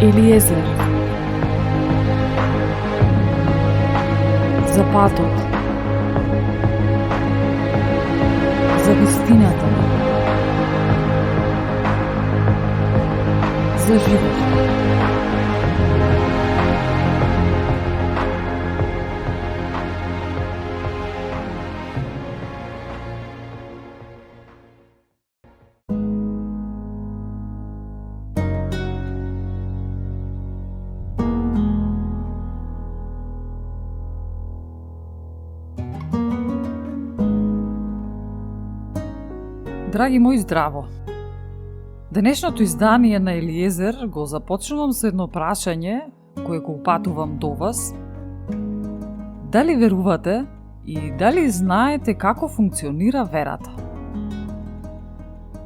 Елиезер. За патот. За вистината. За живот. Драги мои, здраво! Денешното издание на Елиезер го започнувам со едно прашање кое го упатувам до вас. Дали верувате и дали знаете како функционира верата?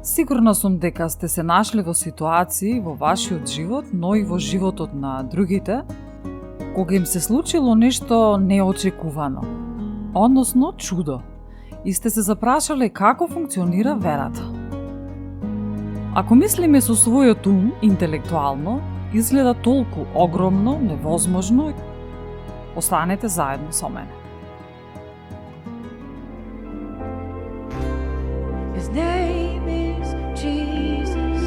Сигурна сум дека сте се нашли во ситуации во вашиот живот, но и во животот на другите, кога им се случило нешто неочекувано, односно чудо, и сте се запрашале како функционира верата. Ако мислиме со својот ум, интелектуално, изгледа толку огромно, невозможно. Останете заедно со мене. His name is Jesus.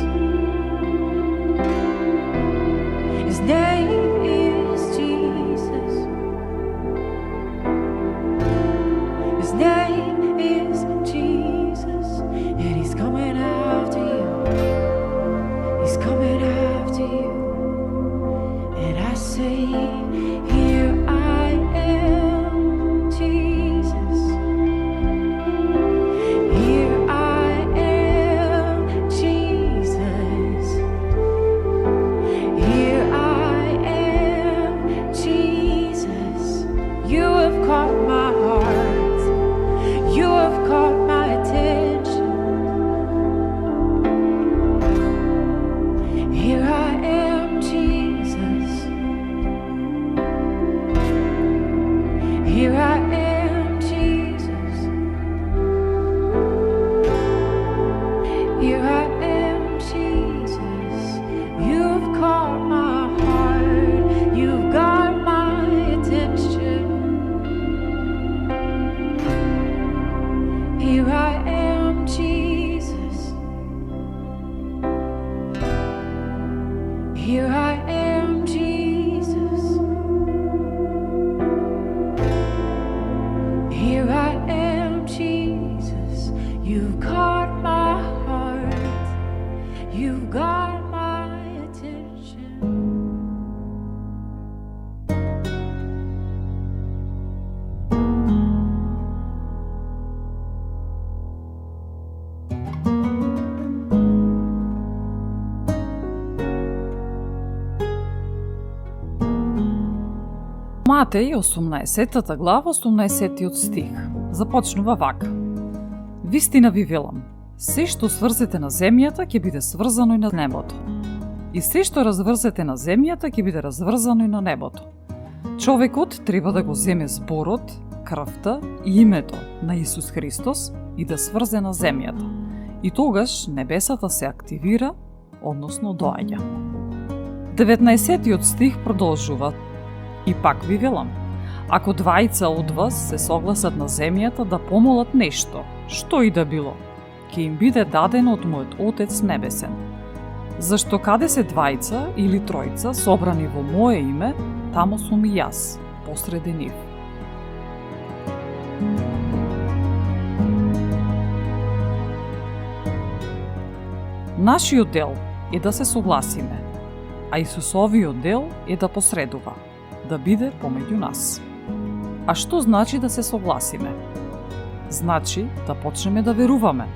His name is Jesus. His name is Jesus. And he's coming after you. He's coming after you. And I say, here I am, Jesus. Here I am, Jesus. Here I am, Jesus. You have caught my heart. You have caught my attention. Here I am, Jesus. Here I am, Jesus. Here I am, Jesus. You've caught my heart. You've got my attention. Here I am, Jesus. Here I am, Jesus. Here I am, Jesus. You've caught my heart. You've got my attention. Матеј 18 глава, 18 стих. Започнува вака. Вистина ви велам, се што сврзете на земјата ќе биде сврзано и на небото. И се што разврзете на земјата ќе биде разврзано и на небото. Човекот треба да го земе зборот, крвта и името на Исус Христос и да сврзе на земјата. И тогаш небесата се активира, односно доаѓа. 19 стих продолжува. И пак ви велам, ако двајца од вас се согласат на земјата да помолат нешто, што и да било, ќе им биде дадено од мојот Отец Небесен. Зашто каде се двајца или тројца собрани во мое име, тамо сум и јас, посреде нив. Нашиот дел е да се согласиме, а Исусовиот дел е да посредува, да биде помеѓу нас. А што значи да се согласиме? Значи да почнеме да веруваме,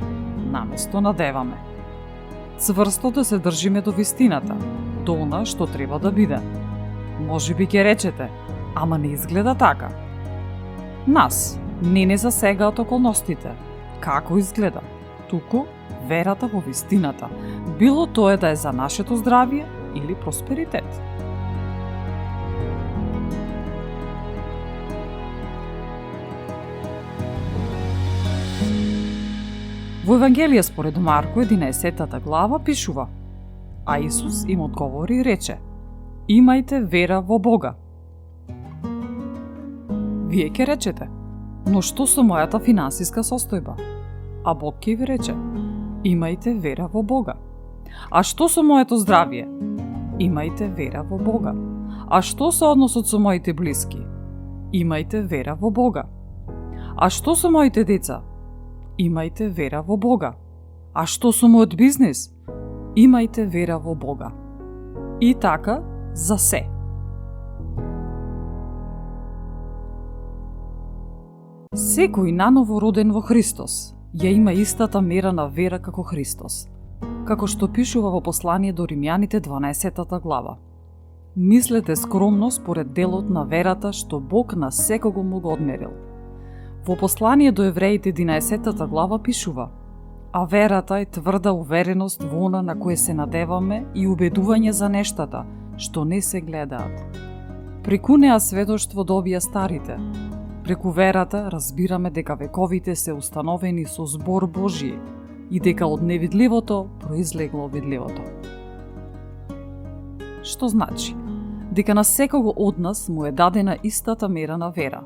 наместо надеваме. Цврсто да се држиме до вистината, до она што треба да биде. Можеби ќе речете, ама не изгледа така. Нас не засегаат околностите. Како изгледа? Туку верата во вистината, било тоа да е за нашето здравје или просперитет. Во Евангелие според Марко 11 глава пишува: А Исус им одговори и рече: Имајте вера во Бога. Вие ќе речете, но што со мојата финансиска состојба? А Бог ќе ви рече, имајте вера во Бога. А што со моето здравје? Имајте вера во Бога. А што со односот со моите блиски? Имајте вера во Бога. А што со моите деца? Имајте вера во Бога. А што со мојот бизнис? Имајте вера во Бога. И така за се. Секој наново роден во Христос ја има истата мера на вера како Христос, како што пишува во послание до Римјаните 12 глава. Мислете скромно според делот на верата што Бог на секого му го одмерил. Во послание до Евреите 11 глава пишува: а верата е тврда увереност во она на кое се надеваме и убедување за нештата што не се гледаат. Преку неа сведоштво добија старите. Преку верата разбираме дека вековите се установени со збор Божји и дека од невидливото произлегло видливото. Што значи? Дека на секого од нас му е дадена истата мера на вера.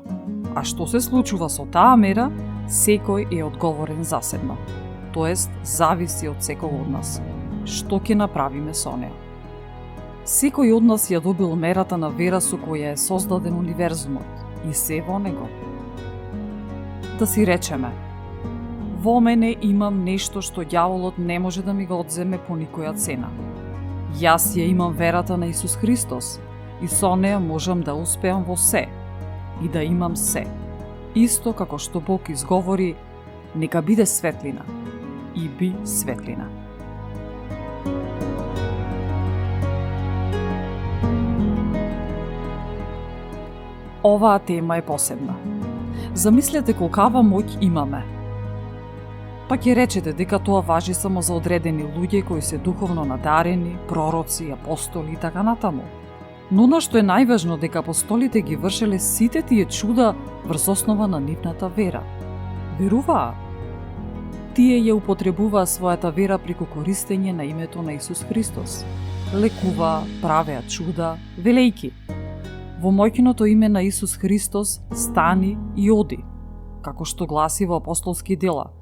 А што се случува со таа мера, секој е одговорен засебно. Тоест, зависи од секого од нас. Што ќе направиме со неа? Секој од нас ја добил мерата на вера со која е создаден универзумот и се во него. Да си речеме, во мене имам нешто што ѓаволот не може да ми го одземе по никоја цена. Јас ја имам верата на Исус Христос и со неа можам да успеам во се и да имам се. Исто како што Бог изговори, нека биде светлина и би светлина. Оваа тема е посебна. Замислете колкава моќ имаме. Па ќе речете дека тоа важи само за одредени луѓе кои се духовно надарени, пророци, апостоли и така натаму. Но на што е најважно дека апостолите ги вршеле сите тие чуда врз основа на нивната вера. Веруваа. Тие ја употребуваа својата вера преку користење на името на Исус Христос. Лекуваа, правеа чуда, велејки: во моќното име на Исус Христос стани и оди, како што гласи во апостолски дела: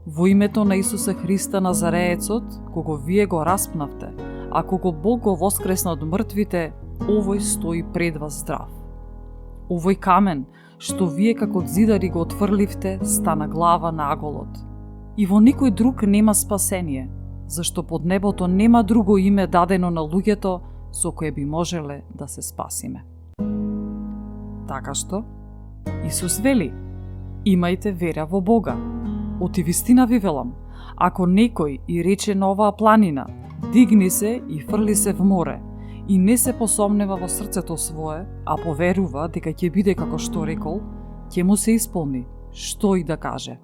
во името на Исуса Христа Назареецот, кого вие го распнавте, а кого Бог го воскресна од мртвите, овој стои пред вас здрав. Овој камен, што вие како зидари го отфрливте, стана глава на аголот. И во никој друг нема спасение, зашто под небото нема друго име дадено на луѓето со кое би можеле да се спасиме. Така што, Исус вели: имајте вера во Бога. Оти вистина ви велам, ако некој и рече на оваа планина: дигни се и фрли се в море, и не се посомнева во срцето свое, а поверува дека ќе биде како што рекол, ќе му се исполни, што и да каже.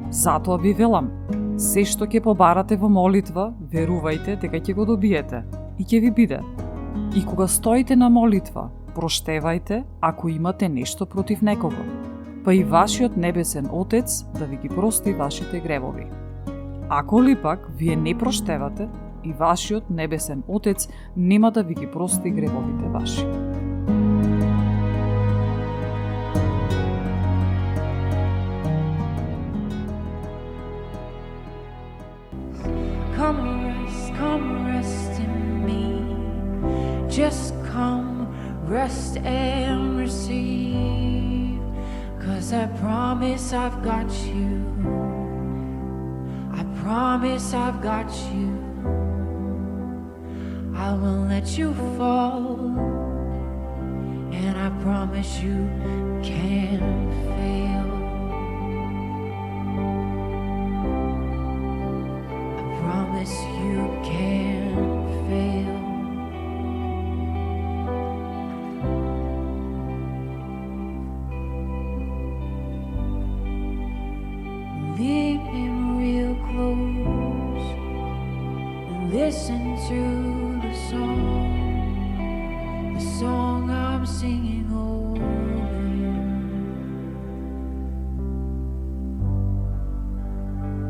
Затоа ви велам, се што ќе побарате во молитва, верувајте дека ќе го добиете и ќе ви биде. И кога стоите на молитва, проштевајте ако имате нешто против некого, па и вашиот небесен Отец да ви ги прости вашите гревови. Ако ли пак вие не проштевате, и вашиот небесен Отец нема да ви ги прости гревовите ваши. Come rest in me. Just come rest and receive. 'Cause I promise I've got you. I promise I've got you. I won't let you fall. And I promise you can't fail. I promise you can't fail. Lean in real close and listen to the song I'm singing over you.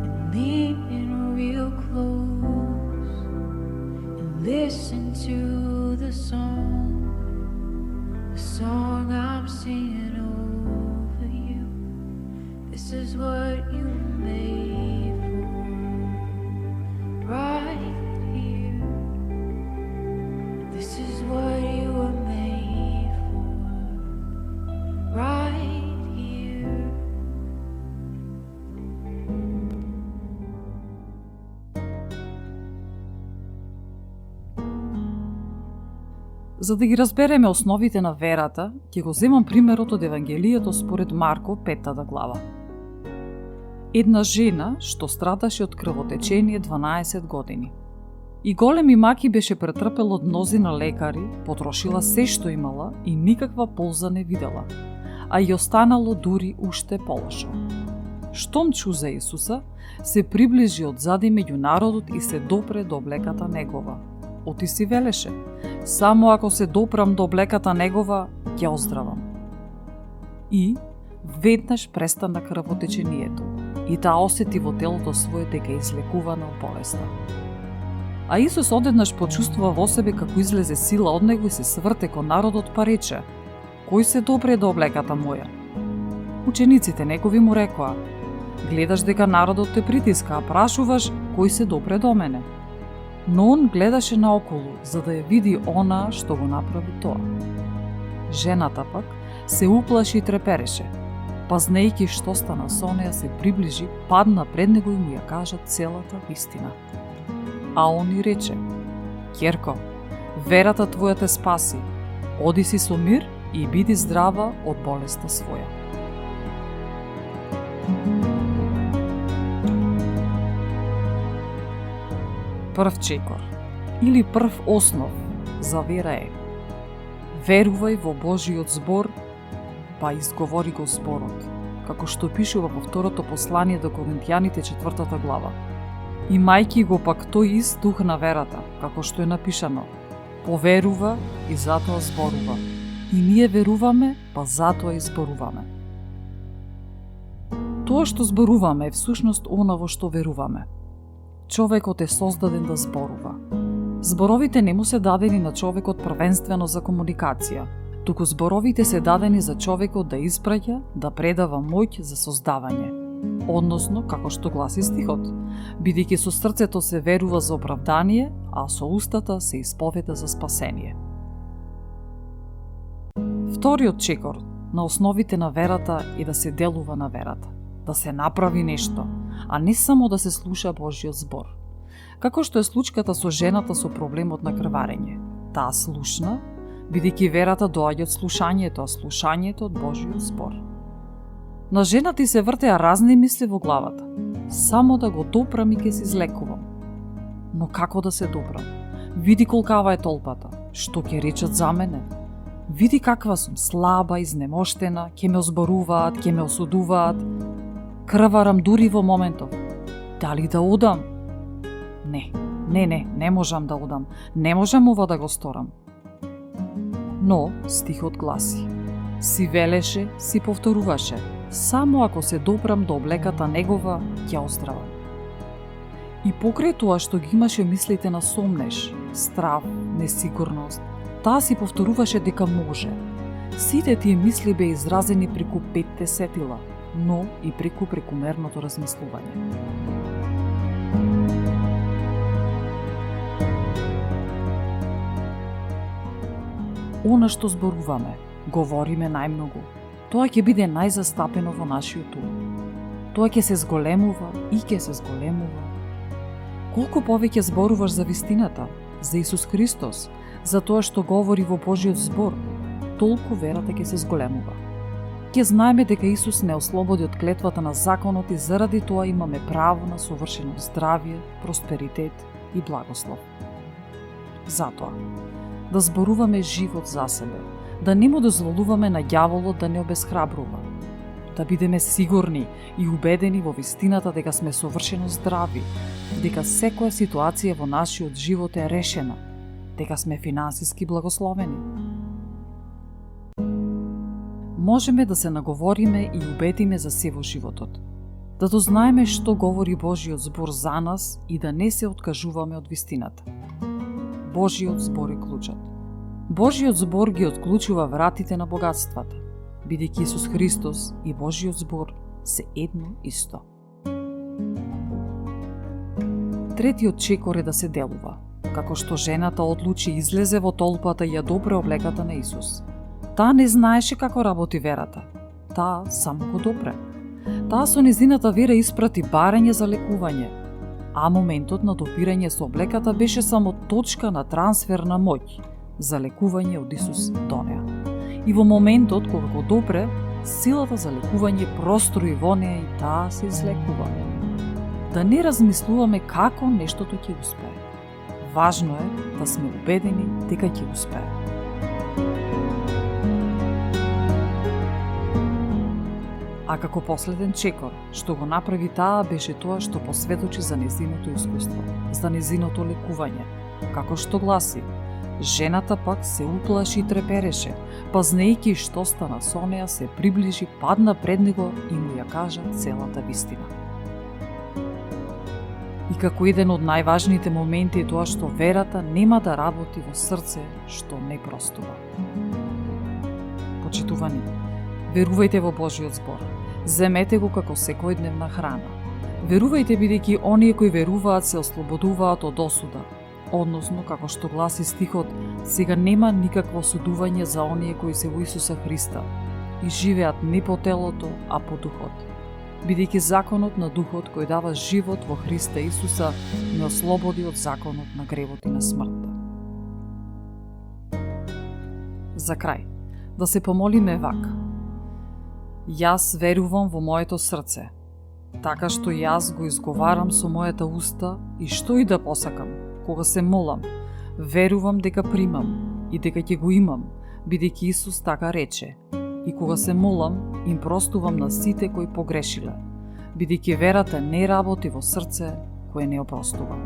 And lean in real close and listen to the a song I'm singing over you. This is what you were made for, right here. This is what you were made for, right here. За да ги разбереме основите на верата, ќе го земам примерот од Евангелието според Марко, 5 глава. Една жена што страдаше од крвотечение 12 години. И големи маки беше претрпела од мнозина лекари, потрошила се што имала и никаква полза не видела, а и останало дури уште полошо. Штом чу за Исуса, се приближи одзади меѓу народот и се допре до облеката негова. Оти си велеше: само ако се допрам до облеката негова, ќе оздравам. И веднаш престана крвотечението и таа осети во телото свое дека е излекувана од болеста. А Исус одеднаш почувствува во себе како излезе сила од него и се сврте кон народот па рече: кој се допре до облеката моја? Учениците негови му рекоа: гледаш дека народот те притиска, а прашуваш кој се допре до мене? Но он гледаше наоколу, за да ја види она што го направи тоа. Жената пак се уплаши и трепереше. Па знаејќи што стана со неја, се приближи, падна пред него и му ја кажа целата вистина. А он и рече: ќерко, верата твоја те спаси. Оди си со мир и биди здрава од болеста своја. Прв чекор или прв основ за вера е: верувај во Божиот збор, па изговори го зборот, како што пишува во второто послание до Коринтијаните 4 глава. Имајќи го пак тој ист дух на верата, како што е напишано: поверува и затоа зборува. И ние веруваме, па затоа и зборуваме. Тоа што зборуваме е всушност она во што веруваме. Човекот е создаден да зборува. Зборовите не му се дадени на човекот првенствено за комуникација, туку зборовите се дадени за човекот да испраќа, да предава моќ за создавање. Односно, како што гласи стихот, бидејќи со срцето се верува за оправдание, а со устата се исповеда за спасение. Вториот чекор на основите на верата е да се делува на верата, да се направи нешто, а не само да се слуша Божиот збор. Како што е случката со жената со проблемот на крварење. Таа слушна, бидејќи верата доаѓа од слушањето, а слушањето од Божиот збор. На жената се вртеа разни мисли во главата. Само да го допрам и ќе се излекувам. Но како да се допрам? Види колкава е толпата. Што ќе речат за мене? Види каква сум слаба, изнемоштена, ќе ме озборуваат, ќе ме осудуваат. Крварам дури во моментов. Дали да одам? Не можам да одам. Не можам ова да го сторам. Но стихот гласи: си велеше, си повторуваше: само ако се допрам до облеката негова, ќе оздравам. И покрај тоа што ги имаше мислите на сомнеш, страв, несигурност, таа си повторуваше дека може. Сите тие мисли беа изразени преку 5 сетила, но и преку прекумерното размислување. Она што зборуваме, говориме најмногу, тоа ќе биде најзастапено во нашиот ум. Тоа ќе се зголемува и ќе се зголемува. Колку повеќе зборуваш за вистината, за Исус Христос, за тоа што говори во Божиот збор, толку верата ќе се зголемува. Ќе знаеме дека Исус не ослободи од клетвата на законот и заради тоа имаме право на совршено здравје, просперитет и благослов. Затоа, да зборуваме живот за себе, да не му дозволуваме на ѓаволот да не обесхрабрува, да бидеме сигурни и убедени во вистината дека сме совршено здрави, дека секоја ситуација во нашиот живот е решена, дека сме финансиски благословени. Можеме да се наговориме и убедиме за се во животот, да дознаеме што говори Божиот збор за нас и да не се откажуваме од вистината. Божиот збор е клучот. Божиот збор ги отклучува вратите на богатствата, бидејќи Исус Христос и Божиот збор се едно исто. Третиот чекор е да се делува. Како што жената одлучи излезе во толпата и ја допре облеката на Исус. Таа не знаеше како работи верата. Таа само го допре. Таа со незината вера испрати барање за лекување, а моментот на допирање со облеката беше само точка на трансфер на моќ за лекување од Исус до неа. И во моментот кога го допре, силата за лекување прострои во неа и таа се излекува. Да не размислуваме како нештото ќе успее. Важно е да сме убедени дека ќе успее. А како последен чекор, што го направи таа беше тоа што посведочи за незиното искуство, за незиното лекување. Како што гласи, жената пак се уплаши и трепереше, пазнејќи што стана со неа, се приближи, падна пред него и му ја кажа целата вистина. И како еден од најважните моменти е тоа што верата нема да работи во срце што не простува. Почитувани, верувајте во Божиот збор. Земете го како секојдневна храна. Верувајте бидејќи оние кои веруваат се ослободуваат од осуда. Односно, како што гласи стихот, сега нема никакво осудување за оние кои се во Исуса Христа и живеат не по телото, а по духот. Бидејќи законот на духот кој дава живот во Христа Исуса не ослободи од законот на гревот и на смртта. За крај, да се помолиме вака. Јас верувам во моето срце, така што јас го изговарам со мојата уста и што и да посакам, кога се молам, верувам дека примам и дека ќе го имам, бидејќи Исус така рече. И кога се молам, им простувам на сите кои погрешиле, бидејќи верата не работи во срце кое не опростува.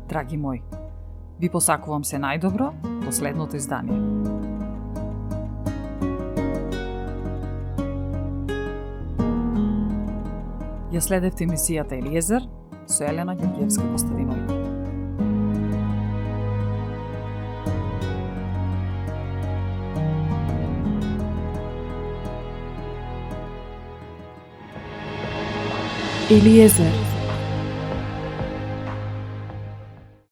Драги мои, ви посакувам се најдобро до следното издание. Ја следевте емисијата Елиезер со Елена Ѓорѓиевска-Костадиновиќ. Елиезер.